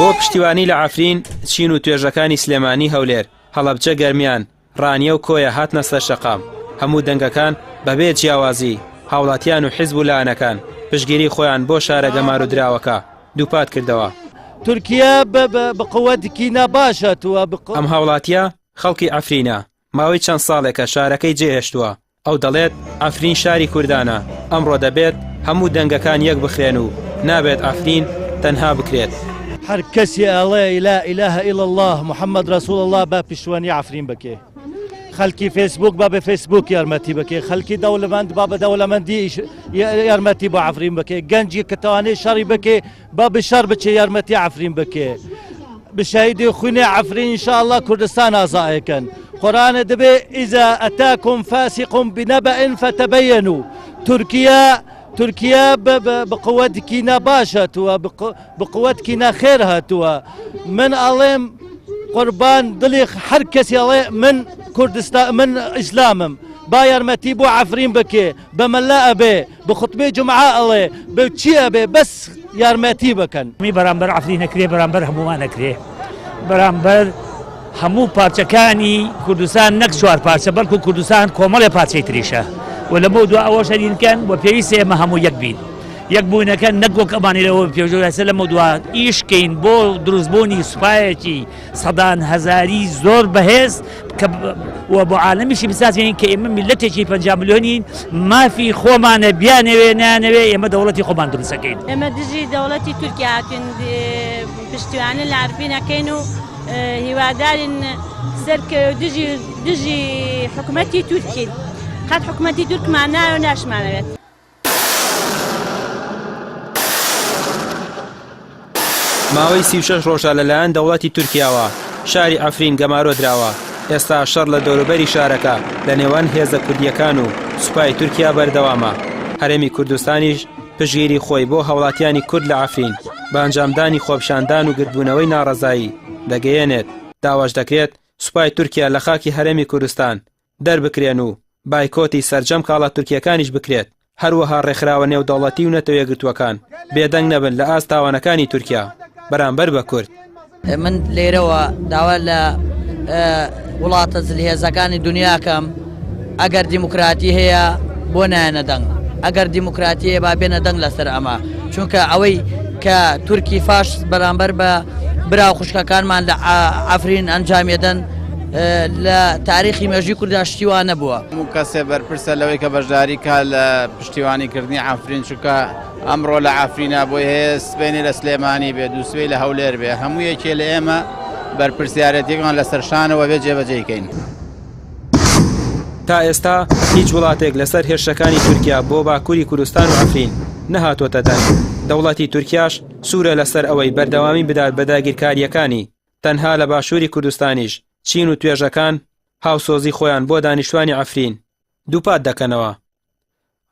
بۆ پشتیوانی لە عەفرین چین و توێژەکانی سلێمانی هەولێر هەڵەبجە گەرمیان ڕانیە و کۆیە هاتنە سەر شەقام. هەموو دەنگەکان بەبێ جیاوازی هاوڵاتیان و حیزب و لایەنەکان پشگیری خۆیان بۆ شارە گەمار و دراوەکە دووپات کردەوە. تورکیا بقوەتێکی نەباشەتەوە. ئەم هاوڵاتیە خەڵکی عەفرینە ماوەی چەند ساڵێکە شارەکەی جێهێشتووە. ئەو دەڵێت عەفرین شاری کوردانە، ئەمڕۆ دەبێت هەموو دەنگەکان یەک بخرێن و نابێت عەفرین تەنها بکرێت. هەر کەسی ئەڵێ لا ئیلاهە ئیلا الله محەممەد ڕەسوول الله با پشتوانی عەفرین بکێ. خەڵکی فیسبوک با بە فیسبوک یارمەتی بکێ، خەڵکی دەوڵەمەند با بە دەوڵەمەندی یارمەتی بۆ عەفرین بکێ، گەنجی کە توانێ شەڕی بکێ با بشەڕ بچێ یارمەتی عەفرین بکێ. بشهیدی خوێنێ عەفرین ئینشاءالله کوردستان ئازایەکەن. قورآن دەبێ ئیزا ئەتاکم فاسقم بنەبەئن فتەبەیەنوا. تورکیا بقوەتێکی نەباشەتەوە، بقوەتێکی نەخێر هاتووە. من ئەڵێم قوربان دڵی هەر کەسی ئەڵێ من کوردستان من ئیسلامم با یارمەتی بۆ عەفرین بکێ، بە مەلا ئەبێ، بە خوتبەی جومعە ئەڵێ، بە چی ئەبێ، بەس یارمەتی بکەن. می بەرامبەر عەفرین نەکرێ، بەرامبەر هەموومان نەکرێ، بەرامبەر هەموو پارچەکانی کوردستان نەک چوار پارچە بەڵکو کوردستان کۆمەڵێ پارچەی تریشە و لە بۆ دو ئەوە شەرینکەن و پێویستە ئێمە هەموو یەک بین. یەک بوونەکە نەکۆک ئەمانیرەوە پێشەوەسە لە مەدووە ئیشکەین بۆ دروستبوونی سوپایەکی سەدان هەزاری زۆر بەهێز و بۆ عالەمیشی بسازێنین کە ئێمە میلەتێکی 50 ملیۆنین مافی خۆمانە بیانەوێ نانەوێ ئێمە دەوڵەتی خۆمان دروستەکەین. ئێمە دژی دەوڵەتی تورکیا هاتوین پشتیوانی لە عەفرین ئەکەین و هیوادارین سەرکە دژی حکوومەتی تورکین قەت حکوومەتی تورکمان نایە و ناشمانەوێت. ماوەی 36 ڕۆژە لەلایەن دەوڵەتی تورکیاوە شاری عەفرین گەمارۆ دراوە. ئێستا شەڕ لە دەوروبەری شارەکە لە نێوان هێزە کوردیەکان و سوپای تورکیا بەردەوامە. هەرێمی کوردستانیش پشگیری خۆی بۆ هەوڵاتیانی کورد لە عەفرین بە ئەنجامدانی خۆپشاندان و گرتبوونەوەی ناڕەزایی دەگەیەنێت. داواش دەکرێت سوپای تورکیا لە خاکی هەرێمی کوردستان دەربکرێن و بایکۆتی سەرجەم کاڵا تورکیەکانیش بکرێت. هەروەها ڕێکخراوە نێودەوڵەتی و نەتەوە یەکگرتووەکان بێدەنگ نەبن لە ئاستاوانەکانی تورکیا بەرامبەر بە کورد. من لێرەوە داوا لە وڵاتە جلهێزەکانی دنیاکەم ئەگەر دیموکراتی هەیە بۆ نایەنە دەنگ، ئەگەر دیموکراتی هەیە با بێنە دەنگ لەسەر ئەمە، چونکە ئەوەی کە تورکی فاش بەرامبەر بە برا خوشکەکانمان لە عەفرین ئەنجامێدەن لە تاریخی مێژووی کورددا شتیوان نەبووە. هەموو کەسێ بەرپرسە لەوەی کە بەشداری کا لە پشتیوانیکردنی عەفرین، چونکە ئەمڕۆ لە عەفرینە بۆی هەیە سبەینی لە سلێمانی بێ، دووسبەی لە هەولێر بێ، هەموو یەکێ لە ئێمە بەرپرسیارەتێکمان لەسەر شانەوە بێ جێبەجێکەین. تا ئێستا هیچ وڵاتێک لەسەر هێرشەکانی تورکیا بۆ باکووری کوردستان و عەفرین نەهاتۆتە دەنگ. دەوڵەتی تورکیاش سوورە لەسەر ئەوەی بەردەوامی بدات بە داگیرکاریەکانی. تەنها لە باشووری کوردستانیش چین و توێژەکان هاوسۆزی خۆیان بۆ دانیشتوانی عەفرین دووپات دەکەنەوە.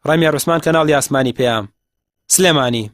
ڕەمیا ڕوسمان کەناڵی ئاسمانی پێیام سلێمانی.